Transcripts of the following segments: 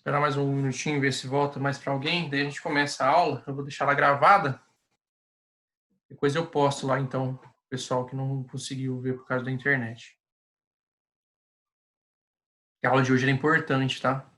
Esperar mais um minutinho, ver se volta mais para alguém. Daí a gente começa a aula. Eu vou deixar ela gravada. Depois eu posto lá, então, o pessoal que não conseguiu ver por causa da internet. A aula de hoje é importante, tá?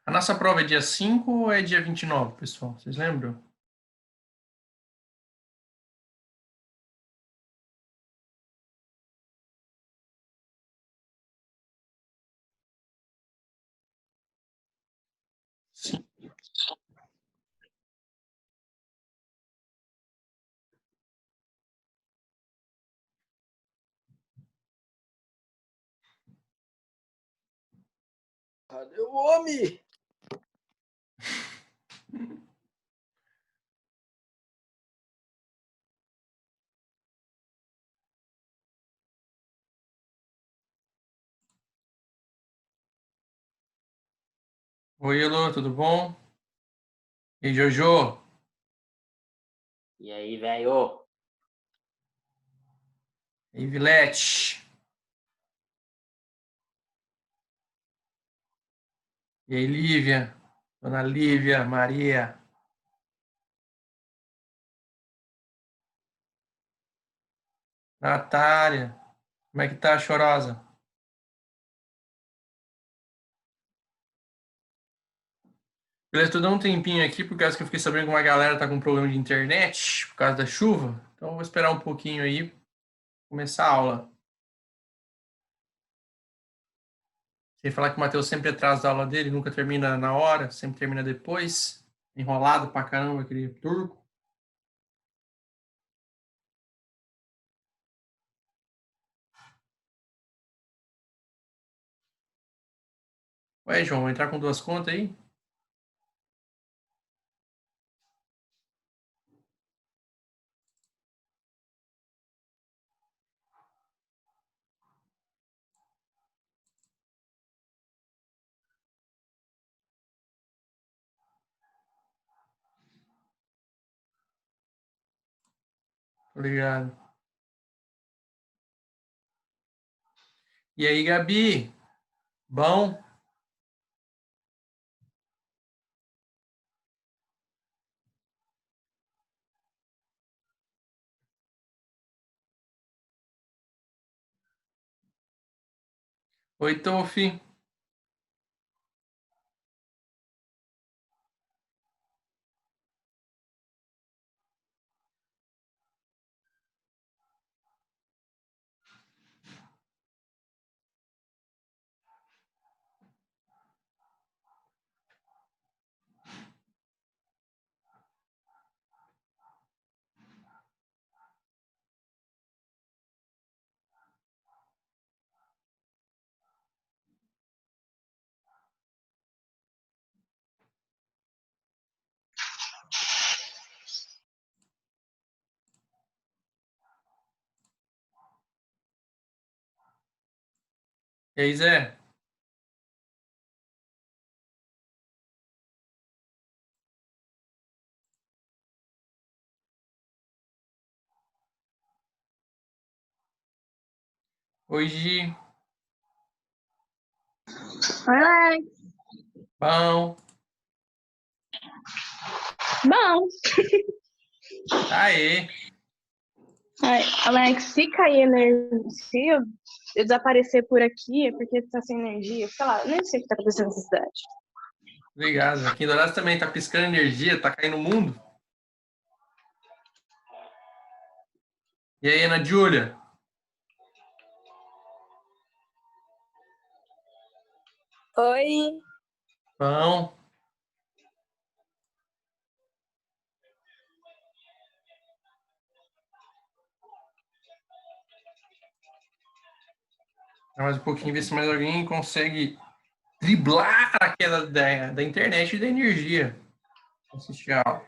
A nossa prova é dia 5 ou é dia 29, pessoal? Vocês lembram? Sim. Cadê o homem? Oi, Elô, tudo bom? E aí, Jojo? E aí, velho? E aí, Vilete? E aí, Lívia? Dona Lívia, Maria? Natália? Como é que tá, chorosa? Beleza, tô dando um tempinho aqui, por causa que eu fiquei sabendo que uma galera tá com problema de internet, por causa da chuva. Então, eu vou esperar um pouquinho aí, começar a aula. Sem falar que o Matheus sempre atrasa da aula dele, nunca termina na hora, sempre termina depois. Enrolado pra caramba, aquele turco. Ué, João, vai entrar com duas contas aí? Obrigado. E aí, Gabi? Bom? Oi, Tofi. E aí, Zé? Oi, Gi. Oi, Alex. Bom? Bom. Aê. Ai, Alex, se cair energia, eu desaparecer por aqui, é porque tá sem energia. Sei lá, eu nem sei o que tá acontecendo nessa cidade. Obrigado. Aqui em Dourados também tá piscando energia, tá caindo o mundo. E aí, Ana Júlia? Oi, Bom? Mais um pouquinho, ver se mais alguém consegue driblar aquela da internet e da energia. Assistir a aula.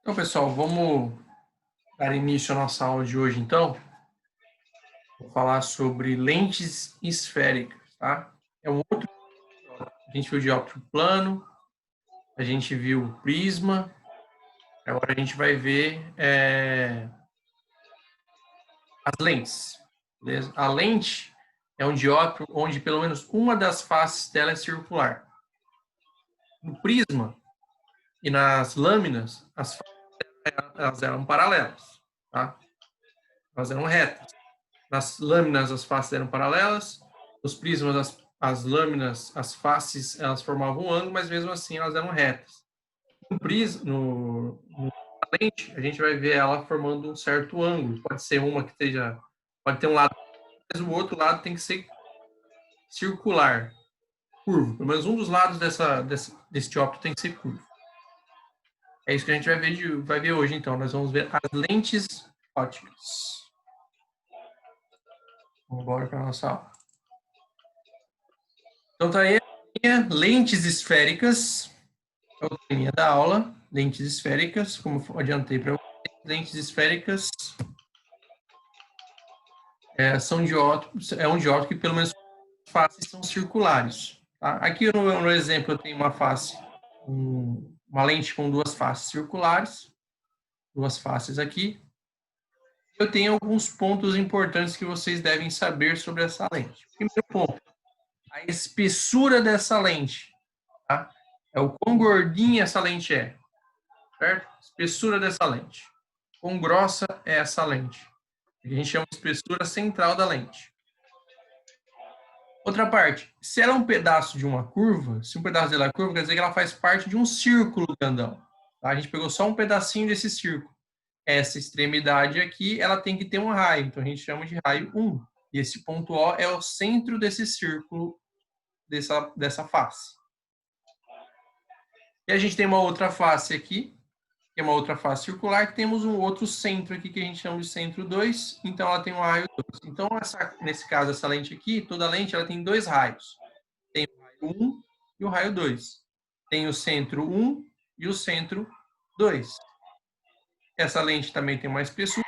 Então, pessoal, vamos dar início à nossa aula de hoje, então. Vou falar sobre lentes esféricas, tá? É um outro. A gente viu o dióptrico plano, a gente viu o prisma, agora a gente vai ver as lentes, beleza? A lente é um dióptrico onde pelo menos uma das faces dela é circular. No prisma e nas lâminas, as faces elas eram paralelas, tá? Elas eram retas. Nas lâminas, as faces eram paralelas. Nos prismas, as lâminas, as faces, elas formavam um ângulo, mas mesmo assim elas eram retas. No prisma, na lente, a gente vai ver ela formando um certo ângulo. Pode ser uma que esteja... Pode ter um lado, mas o outro lado tem que ser circular, curvo. Pelo menos um dos lados desse dióptrico tem que ser curvo. É isso que a gente vai ver hoje, então. Nós vamos ver as lentes ópticas. Vamos embora para a nossa aula. Então, tá aí lentes esféricas. É o tema da aula. Lentes esféricas, como eu adiantei para vocês. Lentes esféricas são dióptricos, é um dióptrico que pelo menos as faces são circulares. Tá? Aqui no exemplo eu tenho uma face, uma lente com duas faces circulares, duas faces aqui. Eu tenho alguns pontos importantes que vocês devem saber sobre essa lente. Primeiro ponto, a espessura dessa lente. Tá? É o quão gordinha essa lente é. Certo? Espessura dessa lente. Quão grossa é essa lente. A gente chama de espessura central da lente. Outra parte, se ela é um pedaço de uma curva, se um pedaço dela é curva, quer dizer que ela faz parte de um círculo grandão. Tá? A gente pegou só um pedacinho desse círculo. Essa extremidade aqui, ela tem que ter um raio, então a gente chama de raio 1. E esse ponto O é o centro desse círculo, dessa face. E a gente tem uma outra face aqui, que é uma outra face circular, que temos um outro centro aqui, que a gente chama de centro 2, então ela tem um raio 2. Então, nesse caso, essa lente aqui, toda lente, ela tem dois raios. Tem o raio 1 e o raio 2. Tem o centro 1 e o centro 2. Essa lente também tem uma espessura.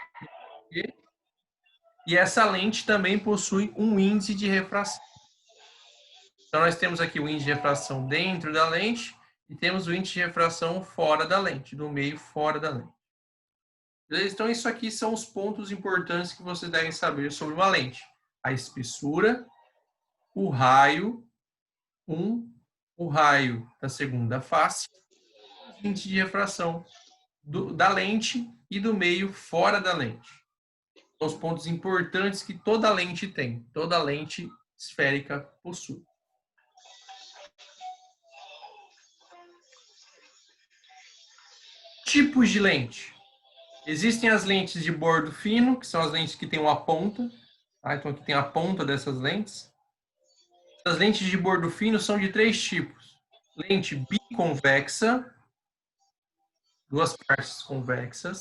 E essa lente também possui um índice de refração. Então, nós temos aqui o índice de refração dentro da lente e temos o índice de refração fora da lente, do meio fora da lente. Então, isso aqui são os pontos importantes que vocês devem saber sobre uma lente. A espessura, o raio 1, o raio da segunda face, o índice de refração da lente e do meio fora da lente. São os pontos importantes que toda lente tem, toda lente esférica possui. Tipos de lente. Existem as lentes de bordo fino, que são as lentes que têm uma ponta. Tá? Então, aqui tem a ponta dessas lentes. As lentes de bordo fino são de três tipos. Lente biconvexa, duas partes convexas.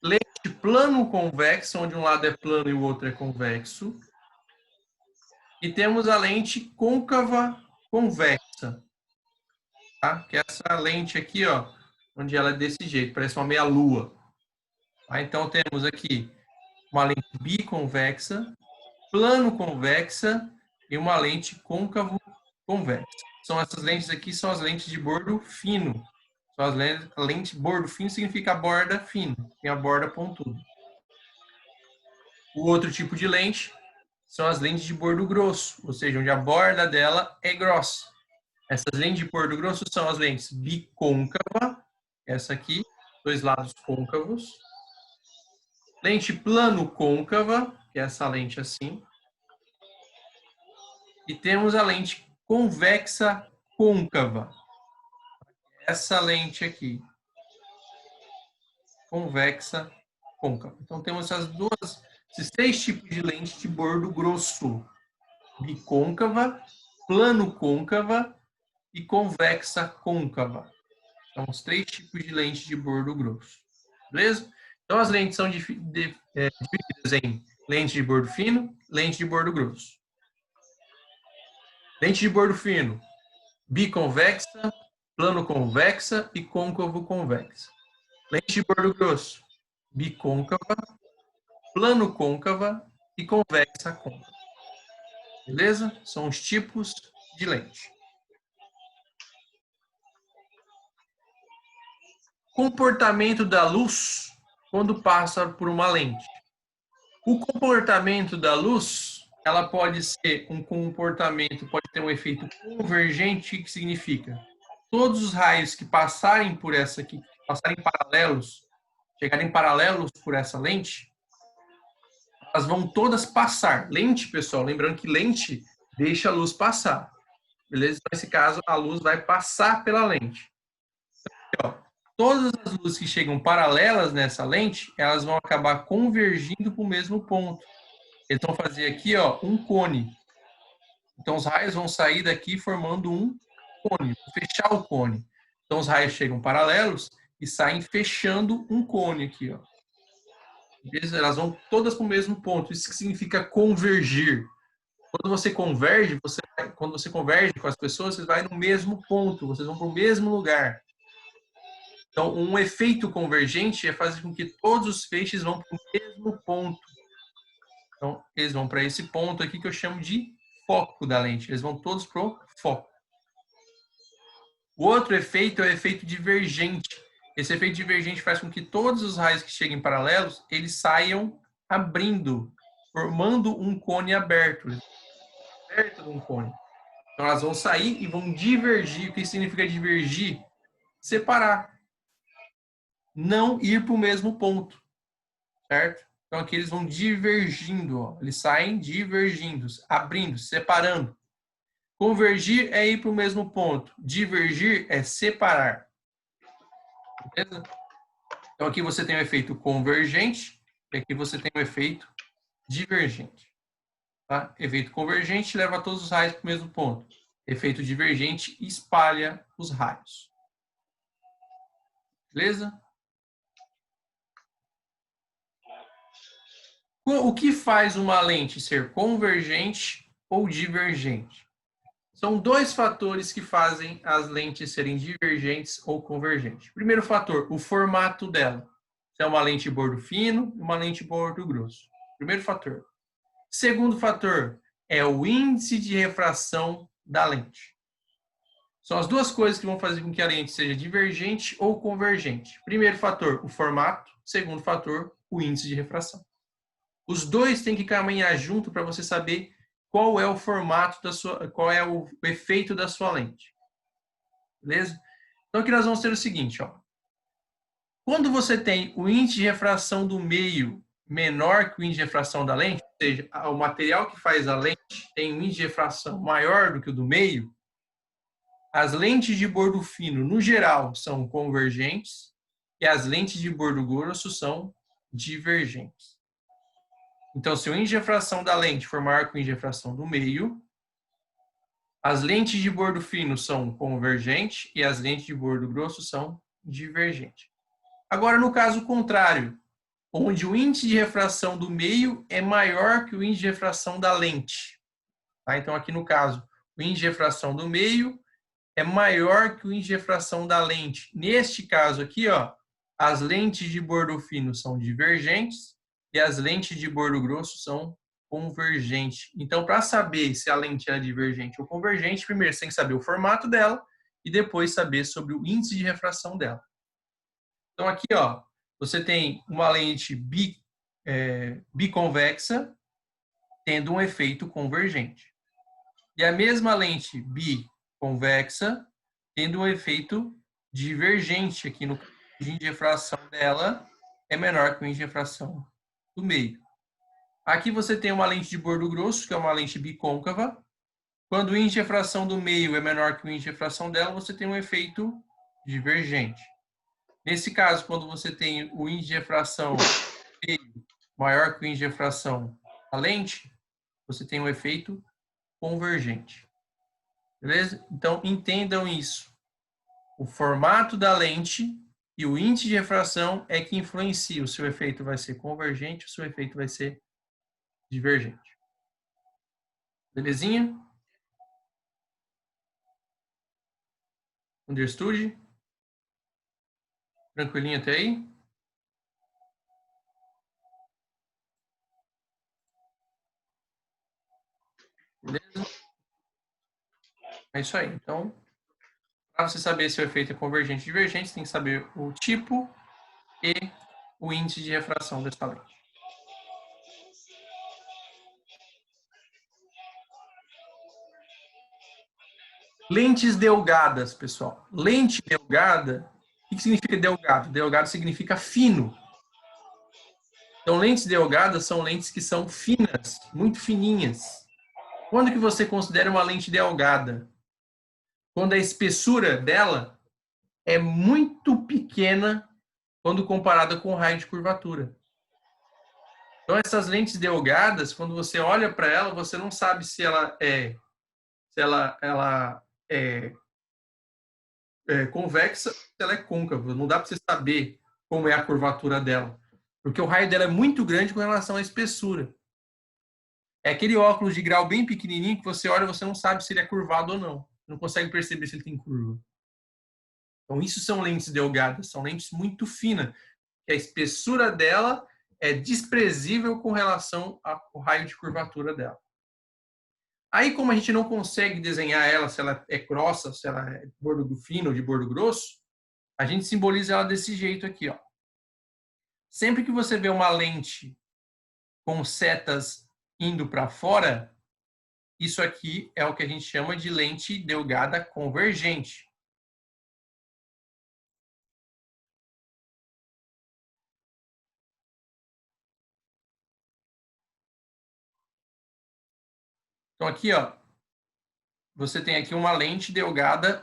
Lente plano-convexa, onde um lado é plano e o outro é convexo. E temos a lente côncava-convexa, tá? Que é essa lente aqui, ó, onde ela é desse jeito, parece uma meia-lua. Tá? Então, temos aqui uma lente biconvexa, plano-convexa e uma lente côncavo-convexa. São essas lentes aqui, são as lentes de bordo fino. São as lentes bordo fino significa borda fina, tem a borda pontuda. O outro tipo de lente são as lentes de bordo grosso, ou seja, onde a borda dela é grossa. Essas lentes de bordo grosso são as lentes bicôncava, essa aqui, dois lados côncavos. Lente plano-côncava, que é essa lente assim. E temos a lente convexa côncava. Essa lente aqui. Convexa côncava. Então, temos essas duas esses 3 tipos de lente de bordo grosso: bicôncava, plano côncava e convexa côncava. São os 3 tipos de lente de bordo grosso. Beleza? Então, as lentes são divididas em lente de bordo fino, lente de bordo grosso. Lente de bordo fino: biconvexa, plano convexa e côncavo convexa. Lente de bordo grosso: bicôncava, plano côncava e convexa côncava. Beleza? São os tipos de lente. Comportamento da luz quando passa por uma lente. O comportamento da luz, ela pode ser um comportamento, pode ter um efeito convergente, que significa todos os raios que passarem por essa aqui, passarem paralelos, chegarem paralelos por essa lente, elas vão todas passar. Lente, pessoal, lembrando que lente deixa a luz passar. Beleza? Nesse caso, a luz vai passar pela lente. Então, ó, todas as luzes que chegam paralelas nessa lente, elas vão acabar convergindo para o mesmo ponto. Eles vão fazer aqui, ó, um cone. Então, os raios vão sair daqui formando um cone, fechar o cone. Então, os raios chegam paralelos e saem fechando um cone aqui, ó. Elas vão todas para o mesmo ponto. Isso significa convergir. Quando você converge, quando você converge com as pessoas, você vai no mesmo ponto, vocês vão para o mesmo lugar. Então, um efeito convergente é fazer com que todos os feixes vão para o mesmo ponto. Então, eles vão para esse ponto aqui que eu chamo de foco da lente. Eles vão todos para o foco. O outro efeito é o efeito divergente. Esse efeito divergente faz com que todos os raios que cheguem paralelos, eles saiam abrindo, formando um cone aberto. Perto de um cone. Então, elas vão sair e vão divergir. O que significa divergir? Separar. Não ir para o mesmo ponto. Certo? Então, aqui eles vão divergindo. Ó. Eles saem divergindo, abrindo, separando. Convergir é ir para o mesmo ponto. Divergir é separar. Beleza? Então, aqui você tem o efeito convergente e aqui você tem o efeito divergente. Tá? Efeito convergente leva todos os raios para o mesmo ponto. Efeito divergente espalha os raios. Beleza? O que faz uma lente ser convergente ou divergente? São 2 fatores que fazem as lentes serem divergentes ou convergentes. Primeiro fator, o formato dela. Se é uma lente de bordo fino e uma lente de bordo grosso. Primeiro fator. Segundo fator é o índice de refração da lente. São as 2 coisas que vão fazer com que a lente seja divergente ou convergente. Primeiro fator, o formato. Segundo fator, o índice de refração. Os 2 têm que caminhar junto para você saber qual é o formato da sua, qual é o efeito da sua lente. Beleza? Então aqui nós vamos ter o seguinte, ó. Quando você tem o índice de refração do meio menor que o índice de refração da lente, ou seja, o material que faz a lente tem um índice de refração maior do que o do meio, as lentes de bordo fino, no geral, são convergentes e as lentes de bordo grosso são divergentes. Então, se o índice de refração da lente for maior que o índice de refração do meio, as lentes de bordo fino são convergentes e as lentes de bordo grosso são divergentes. Agora, no caso contrário, onde o índice de refração do meio é maior que o índice de refração da lente. Tá? Então, aqui no caso, o índice de refração do meio é maior que o índice de refração da lente. Neste caso aqui, ó, as lentes de bordo fino são divergentes e as lentes de bordo grosso são convergentes. Então, para saber se a lente é divergente ou convergente, primeiro você tem que saber o formato dela e depois saber sobre o índice de refração dela. Então, aqui, ó, você tem uma lente biconvexa tendo um efeito convergente. E a mesma lente biconvexa tendo um efeito divergente. Aqui no índice de refração dela é menor que o índice de refração do meio. Aqui você tem uma lente de bordo grosso, que é uma lente bicôncava. Quando o índice de refração do meio é menor que o índice de refração dela, você tem um efeito divergente. Nesse caso, quando você tem o índice de refração do meio maior que o índice de refração da lente, você tem um efeito convergente. Beleza? Então, entendam isso. O formato da lente e o índice de refração é que influencia. O seu efeito vai ser convergente, o seu efeito vai ser divergente. Belezinha? Understood? Tranquilinho até aí? Beleza? É isso aí. Então, para você saber se o efeito é convergente ou divergente, você tem que saber o tipo e o índice de refração dessa lente. Lentes delgadas, pessoal. Lente delgada, o que significa delgado? Delgado significa fino. Então, lentes delgadas são lentes que são finas, muito fininhas. Quando que você considera uma lente delgada? Quando a espessura dela é muito pequena quando comparada com o raio de curvatura. Então, essas lentes delgadas, quando você olha para ela, você não sabe se ela é convexa, se ela é côncava. Não dá para você saber como é a curvatura dela, porque o raio dela é muito grande com relação à espessura. É aquele óculos de grau bem pequenininho que você olha e você não sabe se ele é curvado ou não. Não consegue perceber se ele tem curva. Então, isso são lentes delgadas, são lentes muito finas, que a espessura dela é desprezível com relação ao raio de curvatura dela. Aí, como a gente não consegue desenhar ela, se ela é grossa, se ela é de bordo fino ou de bordo grosso, a gente simboliza ela desse jeito aqui, ó. Sempre que você vê uma lente com setas indo para fora, isso aqui é o que a gente chama de lente delgada convergente. Então aqui, ó, você tem aqui uma lente delgada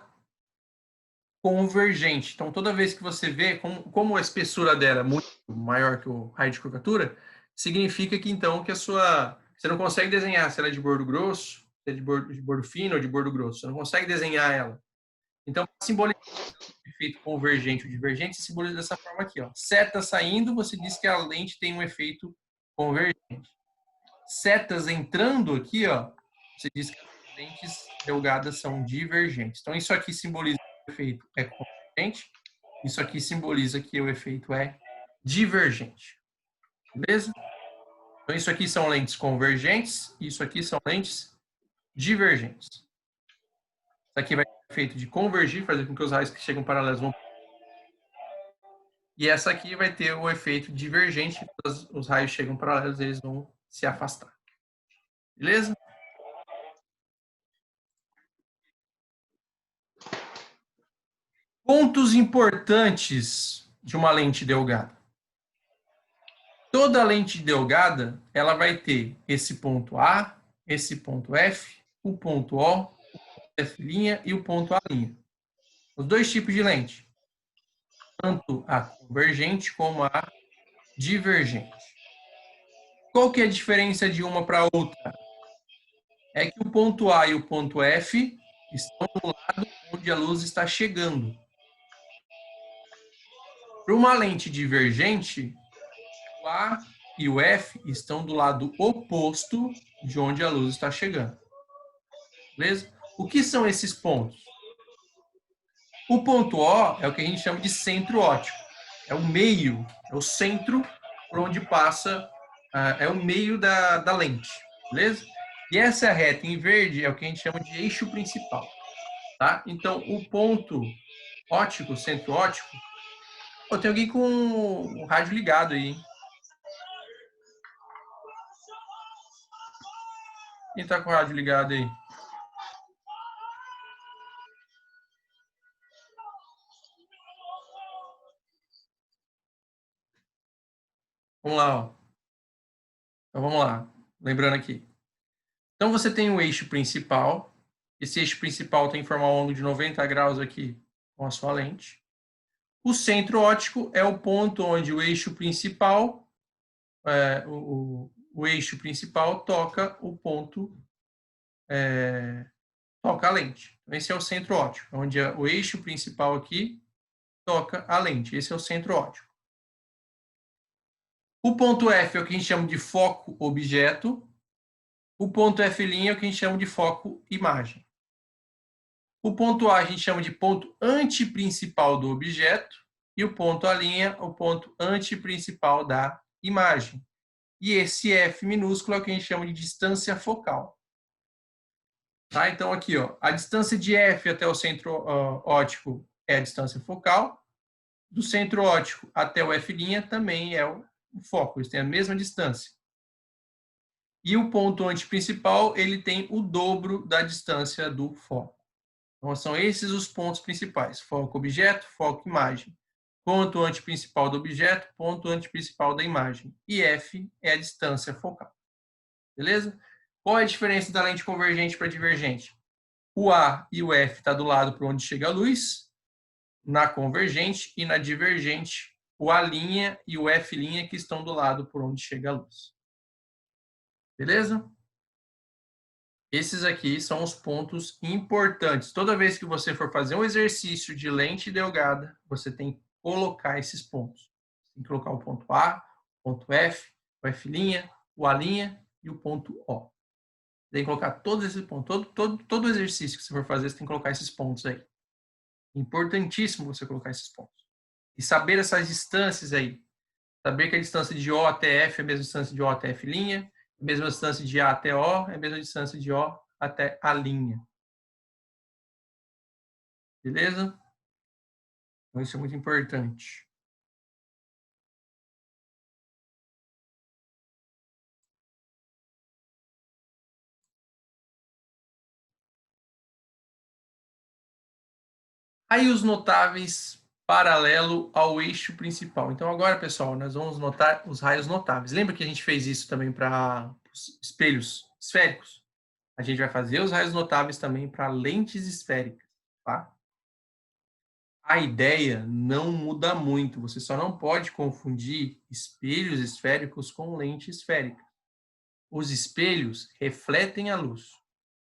convergente. Então toda vez que você vê, como a espessura dela é muito maior que o raio de curvatura, significa que então que você não consegue desenhar se ela é de bordo grosso, se é de bordo fino ou de bordo grosso. Você não consegue desenhar ela. Então, para simbolizar o efeito convergente ou divergente, se simboliza dessa forma aqui, ó. Seta saindo, você diz que a lente tem um efeito convergente. Setas entrando aqui, ó, você diz que as lentes delgadas são divergentes. Então, isso aqui simboliza que o efeito é convergente, isso aqui simboliza que o efeito é divergente. Beleza? Então, isso aqui são lentes convergentes, isso aqui são lentes divergentes. Isso aqui vai ter o efeito de convergir, fazer com que os raios que chegam paralelos vão. E essa aqui vai ter o efeito divergente, os raios chegam paralelos, eles vão se afastar. Beleza? Pontos importantes de uma lente delgada. Toda lente delgada, ela vai ter esse ponto A, esse ponto F, o ponto O, o F' e o ponto A'. Os dois tipos de lente. Tanto a convergente como a divergente. Qual que é a diferença de uma para outra? É que o ponto A e o ponto F estão do lado onde a luz está chegando. Para uma lente divergente, o A e o F estão do lado oposto de onde a luz está chegando. Beleza? O que são esses pontos? O ponto O é o que a gente chama de centro óptico. É o meio, é o centro por onde passa, é o meio da lente. Beleza? E essa reta em verde é o que a gente chama de eixo principal. Tá? Então, o ponto óptico, centro óptico. Pô, tem alguém com o rádio ligado aí, hein? Quem está com o rádio ligado aí? Vamos lá, ó. Então, vamos lá. Lembrando aqui. Então, você tem o eixo principal. Esse eixo principal tem que formar um ângulo de 90 graus aqui com a sua lente. O centro óptico é o ponto onde o eixo principal o eixo principal toca o ponto, toca a lente. Então, esse é o centro óptico, onde o eixo principal aqui toca a lente. Esse é o centro óptico. O ponto F é o que a gente chama de foco objeto. O ponto F' é o que a gente chama de foco imagem. O ponto A a gente chama de ponto antiprincipal do objeto e o ponto A', o ponto antiprincipal da imagem. E esse F minúsculo é o que a gente chama de distância focal. Tá? Então, aqui, ó, a distância de F até o centro óptico é a distância focal. Do centro óptico até o F' também é o foco, eles têm a mesma distância. E o ponto antiprincipal, ele tem o dobro da distância do foco. Então, são esses os pontos principais: foco objeto, foco imagem. Ponto antiprincipal do objeto, ponto antiprincipal da imagem. E F é a distância focal. Beleza? Qual é a diferença da lente convergente para divergente? O A e o F está do lado para onde chega a luz, na convergente, e na divergente, o A' e o F' que estão do lado por onde chega a luz. Beleza? Esses aqui são os pontos importantes. Toda vez que você for fazer um exercício de lente delgada, você tem que colocar esses pontos. Tem que colocar o ponto A, o ponto F, o F', o A' e o ponto O. Tem que colocar todos esses pontos. Todo exercício que você for fazer, você tem que colocar esses pontos aí. Importantíssimo você colocar esses pontos. E saber essas distâncias aí. Saber que a distância de O até F é a mesma distância de O até F', a mesma distância de A até O é a mesma distância de O até A'. Beleza? Então, isso é muito importante. Raios notáveis paralelo ao eixo principal. Então, agora, pessoal, nós vamos notar os raios notáveis. Lembra que a gente fez isso também para espelhos esféricos? A gente vai fazer os raios notáveis também para lentes esféricas, tá? A ideia não muda muito, você só não pode confundir espelhos esféricos com lente esférica. Os espelhos refletem a luz,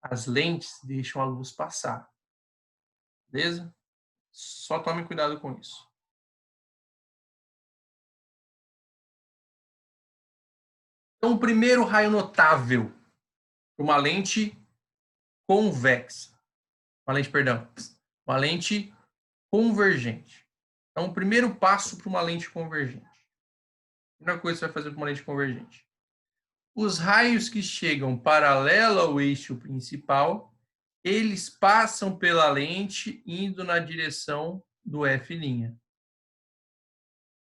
as lentes deixam a luz passar. Beleza? Só tome cuidado com isso. Então, o primeiro raio notável para uma lente convexa. Uma lente convergente. Então, o primeiro passo para uma lente convergente. A primeira coisa que você vai fazer para uma lente convergente. Os raios que chegam paralelo ao eixo principal, eles passam pela lente indo na direção do F'.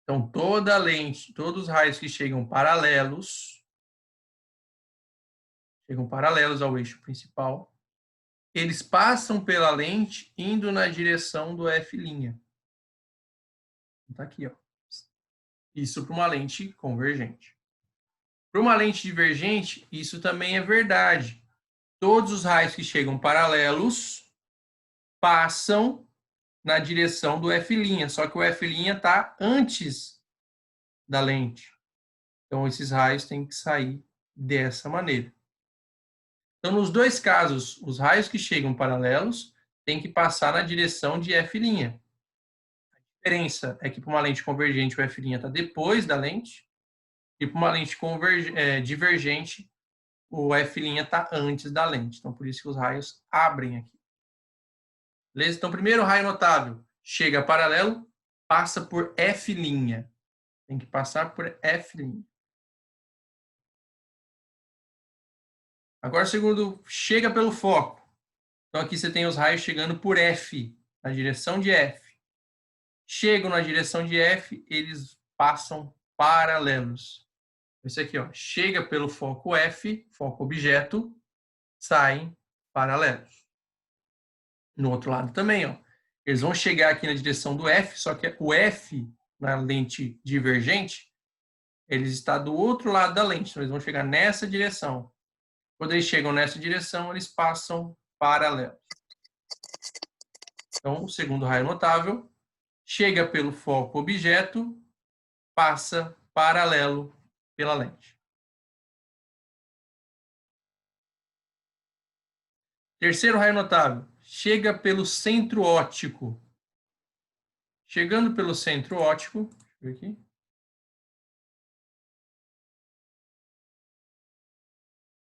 Então, toda a lente, todos os raios que chegam paralelos ao eixo principal, eles passam pela lente indo na direção do F'. Tá aqui, ó. Isso para uma lente convergente. Para uma lente divergente, isso também é verdade. Todos os raios que chegam paralelos passam na direção do F', só que o F' está antes da lente. Então, esses raios têm que sair dessa maneira. Então, nos dois casos, os raios que chegam paralelos têm que passar na direção de F'. A diferença é que para uma lente convergente, o F' está depois da lente, e para uma lente divergente, o F' está antes da lente. Então, por isso que os raios abrem aqui. Beleza? Então, primeiro raio notável, chega paralelo, passa por F'. Tem que passar por F'. Agora, o segundo, chega pelo foco. Então, aqui você tem os raios chegando por F, na direção de F. Chegam na direção de F, eles passam paralelos. Esse aqui, ó, chega pelo foco F, foco objeto, saem paralelos. No outro lado também, ó, eles vão chegar aqui na direção do F, só que o F, na lente divergente, ele está do outro lado da lente, então eles vão chegar nessa direção. Quando eles chegam nessa direção, eles passam paralelos. Então, o segundo raio notável chega pelo foco objeto, passa paralelo pela lente. Terceiro raio notável, chega pelo centro óptico. Chegando pelo centro óptico, deixa eu ver aqui.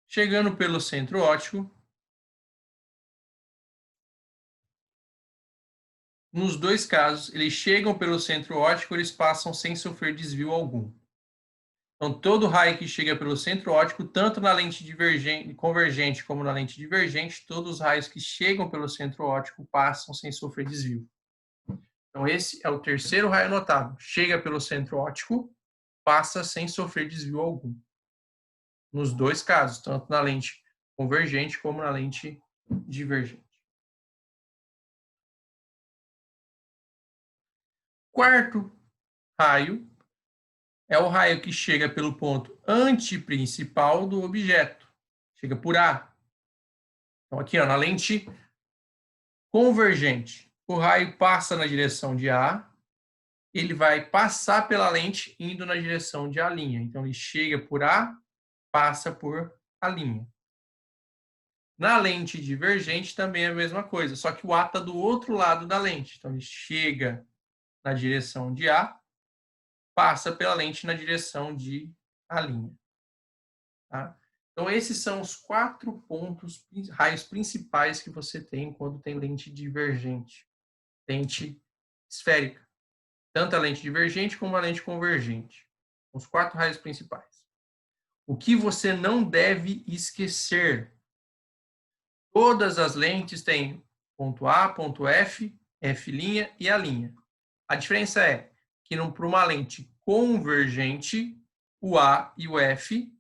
Chegando pelo centro óptico, nos dois casos, eles chegam pelo centro óptico, eles passam sem sofrer desvio algum. Então, todo raio que chega pelo centro óptico, tanto na lente convergente como na lente divergente, todos os raios que chegam pelo centro óptico passam sem sofrer desvio. Então, esse é o terceiro raio notável. Chega pelo centro óptico, passa sem sofrer desvio algum. Nos dois casos, tanto na lente convergente como na lente divergente. Quarto raio é o raio que chega pelo ponto antiprincipal do objeto. Chega por A. Então, aqui, ó, na lente convergente, o raio passa na direção de A, ele vai passar pela lente indo na direção de A'. Então, ele chega por A, passa por A'. Na lente divergente também é a mesma coisa, só que o A está do outro lado da lente. Então, ele chega na direção de A, passa pela lente na direção de A'. Tá? Então, esses são os 4 pontos, raios principais que você tem quando tem lente divergente, lente esférica. Tanto a lente divergente como a lente convergente. Os 4 raios principais. O que você não deve esquecer? Todas as lentes têm ponto A, ponto F, F' e A'. A diferença é que para uma lente convergente, o A e o F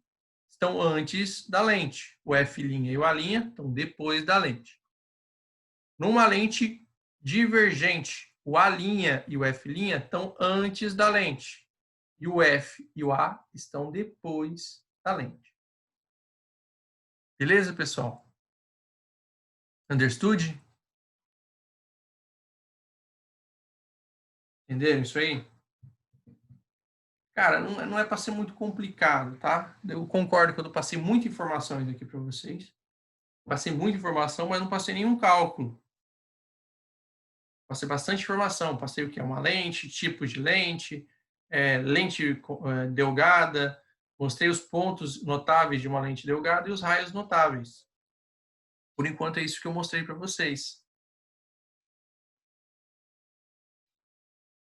estão antes da lente. O F' e o A' estão depois da lente. Numa lente divergente, o A' e o F' estão antes da lente. E o F e o A estão depois da lente. Beleza, pessoal? Understood? Entenderam isso aí? Cara, não é para ser muito complicado, tá? Eu concordo que eu passei muita informação aqui para vocês. Passei muita informação, mas não passei nenhum cálculo. Passei bastante informação. Passei o que é uma lente, tipos de lente, lente delgada. Mostrei os pontos notáveis de uma lente delgada e os raios notáveis. Por enquanto é isso que eu mostrei para vocês.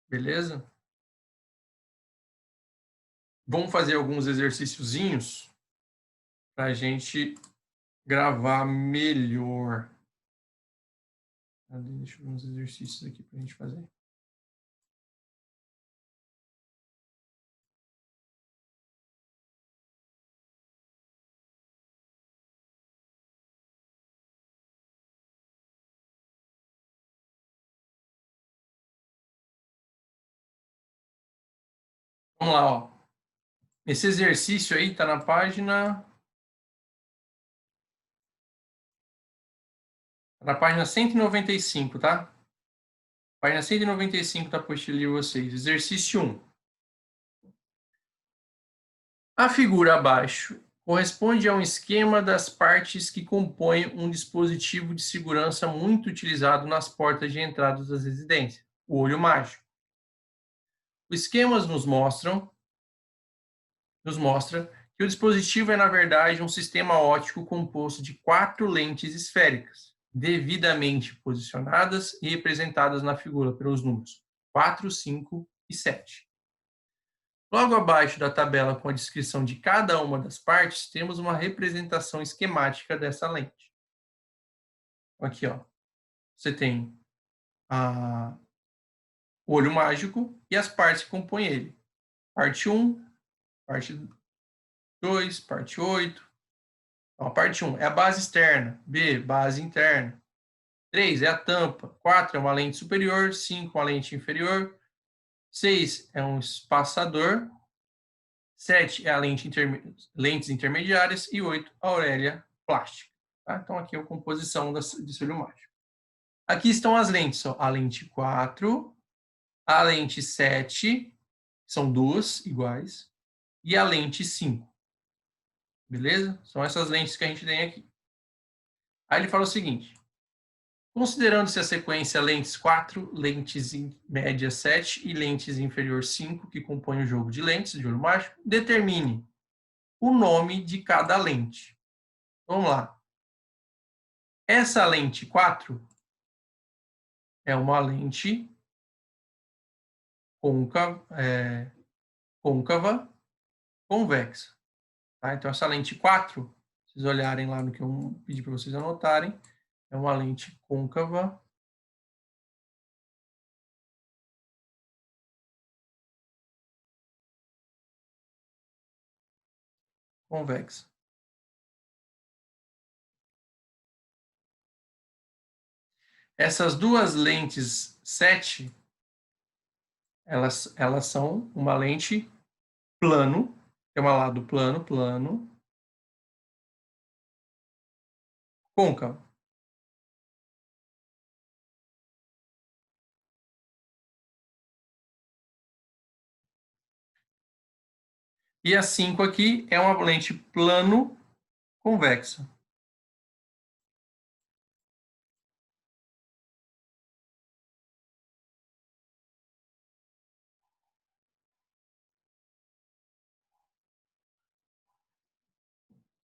Beleza? Vamos fazer alguns exercíciozinhos para a gente gravar melhor. Deixa eu ver uns exercícios aqui para a gente fazer. Vamos lá, ó. Esse exercício aí está na página 195, tá? Página 195 da apostila de vocês. Exercício 1. A figura abaixo corresponde a um esquema das partes que compõem um dispositivo de segurança muito utilizado nas portas de entrada das residências, o olho mágico. O esquema nos mostra que o dispositivo é, na verdade, um sistema óptico composto de 4 lentes esféricas, devidamente posicionadas e representadas na figura pelos números 4, 5 e 7. Logo abaixo da tabela com a descrição de cada uma das partes, temos uma representação esquemática dessa lente. Aqui, ó, você tem o olho mágico e as partes que compõem ele. Parte 1, parte 2, parte 8. Então, a parte 1 é a base externa, B, base interna. 3 é a tampa, 4 é uma lente superior, 5 uma lente inferior, 6 é um espaçador, 7 é a lentes intermediárias e 8 a orelha plástica. Tá? Então, aqui é a composição desse olho mágico. Aqui estão as lentes, ó, a lente 4, a lente 7, são duas iguais, e a lente 5. Beleza? São essas lentes que a gente tem aqui. Aí ele fala o seguinte: considerando-se a sequência lentes 4, lentes em média 7 e lentes inferior 5, que compõem o jogo de lentes de olho mágico, determine o nome de cada lente. Vamos lá. Essa lente 4 é uma lente côncava convexa. Tá? Então, essa lente 4, se vocês olharem lá no que eu pedi para vocês anotarem, é uma lente côncava convexa. Essas duas lentes 7, elas são uma lente plano, tem um lado plano, côncavo. E a 5 aqui é uma lente plano convexa.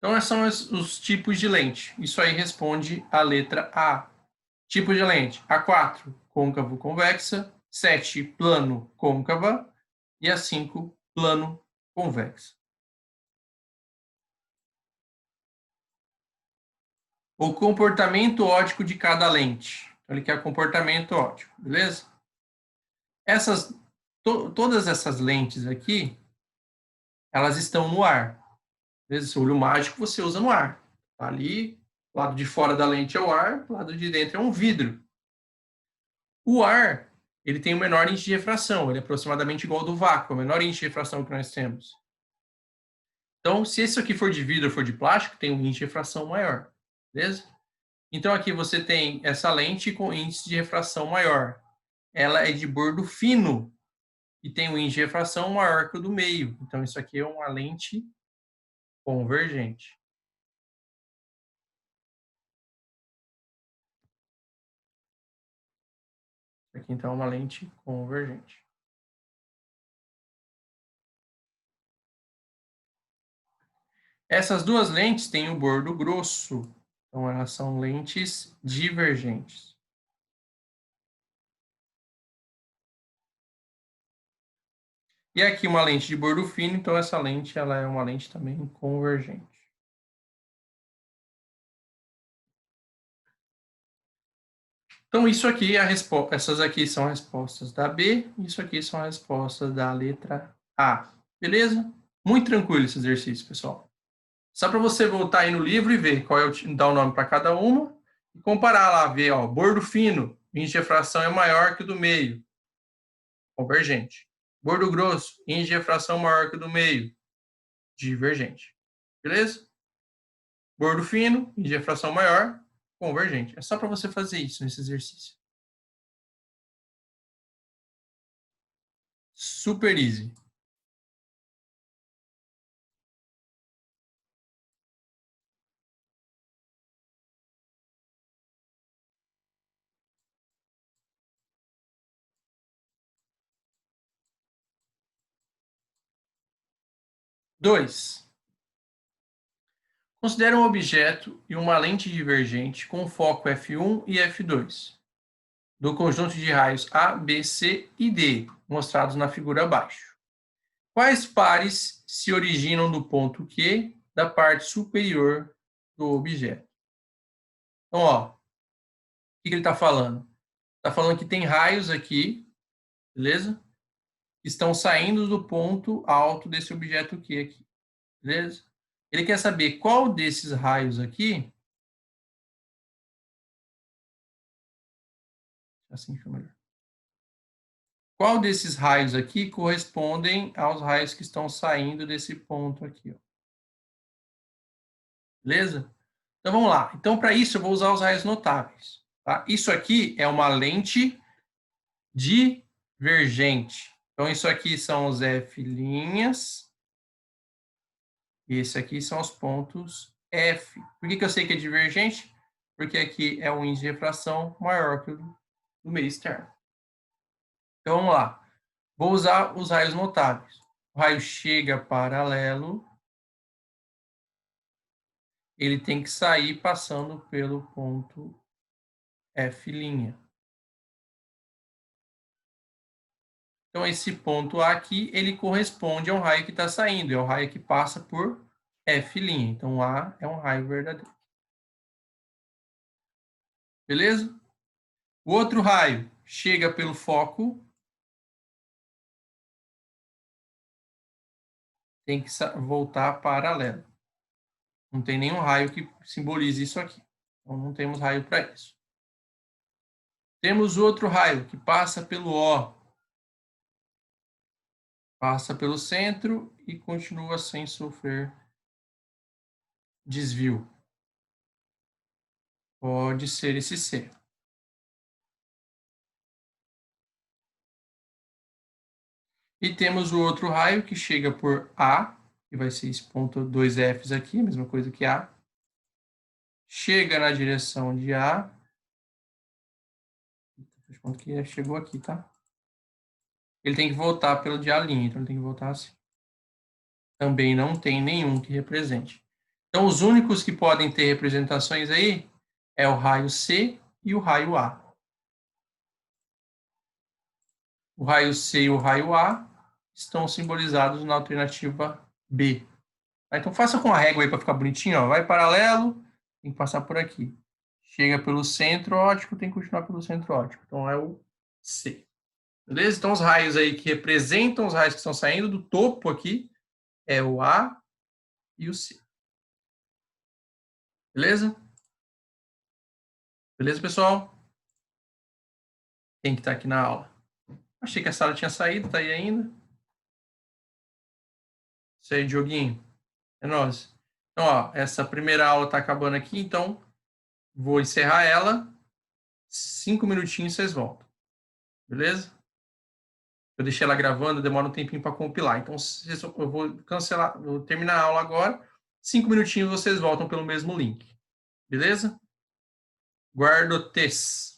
Então, esses são os tipos de lente. Isso aí responde a letra A. Tipo de lente: A4, côncavo convexa, 7, plano côncava e a 5, plano convexa. O comportamento óptico de cada lente. Então, ele quer comportamento óptico, beleza? Todas essas lentes aqui, elas estão no ar. Esse olho mágico você usa no ar. Tá ali, o lado de fora da lente é o ar, o lado de dentro é um vidro. O ar, ele tem o menor índice de refração, ele é aproximadamente igual ao do vácuo, o menor índice de refração que nós temos. Então, se esse aqui for de vidro ou for de plástico, tem um índice de refração maior, beleza? Então, aqui você tem essa lente com índice de refração maior. Ela é de bordo fino e tem um índice de refração maior que o do meio. Então, isso aqui é uma lente convergente. Aqui, então, é uma lente convergente. Essas duas lentes têm o bordo grosso, então elas são lentes divergentes. E aqui uma lente de bordo fino, então essa lente ela é uma lente também convergente. Então isso aqui é a resposta, essas aqui são as respostas da B, isso aqui são as respostas da letra A. Beleza? Muito tranquilo esse exercício, pessoal. Só para você voltar aí no livro e ver qual é dar o nome para cada uma e comparar lá, ver, ó, bordo fino, índice de refração é maior que o do meio, convergente. Bordo grosso, índice de refração maior que o do meio, divergente. Beleza? Bordo fino, índice de refração maior, convergente. É só para você fazer isso nesse exercício. Super easy. Dois. Considere um objeto e uma lente divergente com foco F1 e F2 do conjunto de raios A, B, C e D, mostrados na figura abaixo. Quais pares se originam do ponto Q da parte superior do objeto? Então, ó, o que ele está falando? Está falando que tem raios aqui, beleza? Que estão saindo do ponto alto desse objeto Q aqui, beleza? Ele quer saber qual desses raios aqui, assim fica melhor. Qual desses raios aqui correspondem aos raios que estão saindo desse ponto aqui, ó. Beleza? Então, vamos lá. Então, para isso, eu vou usar os raios notáveis. Tá? Isso aqui é uma lente divergente. Então, isso aqui são os F', Esse aqui são os pontos F. Por que eu sei que é divergente? Porque aqui é um índice de refração maior que o do meio externo. Então, vamos lá. Vou usar os raios notáveis. O raio chega paralelo. Ele tem que sair passando pelo ponto F'. Então, esse ponto A aqui, ele corresponde ao raio que está saindo. É o raio que passa por F'. Então, A é um raio verdadeiro. Beleza? O outro raio chega pelo foco. Tem que voltar paralelo. Não tem nenhum raio que simbolize isso aqui. Então, não temos raio para isso. Temos outro raio que passa pelo O. Passa pelo centro e continua sem sofrer desvio. Pode ser esse C. E temos o outro raio que chega por A, que vai ser esse ponto 2Fs aqui, mesma coisa que A. Chega na direção de A. Faz conta que chegou aqui, tá? Ele tem que voltar pelo de A', então ele tem que voltar assim. Também não tem nenhum que represente. Então, os únicos que podem ter representações aí é o raio C e o raio A. O raio C e o raio A estão simbolizados na alternativa B. Então, faça com a régua aí para ficar bonitinho. Ó. Vai paralelo, tem que passar por aqui. Chega pelo centro óptico, tem que continuar pelo centro óptico. Então, é o C. Beleza? Então, os raios aí que representam os raios que estão saindo do topo aqui é o A e o C. Beleza? Beleza, pessoal? Quem que tá aqui na aula? Achei que a sala tinha saído, tá aí ainda. Isso aí, Dioguinho. É nóis. Então, ó, essa primeira aula tá acabando aqui, então vou encerrar ela. 5 minutinhos vocês voltam. Beleza? Eu deixei ela gravando, demora um tempinho para compilar. Então, eu vou cancelar, vou terminar a aula agora. 5 minutinhos vocês voltam pelo mesmo link. Beleza? Guardo-tes.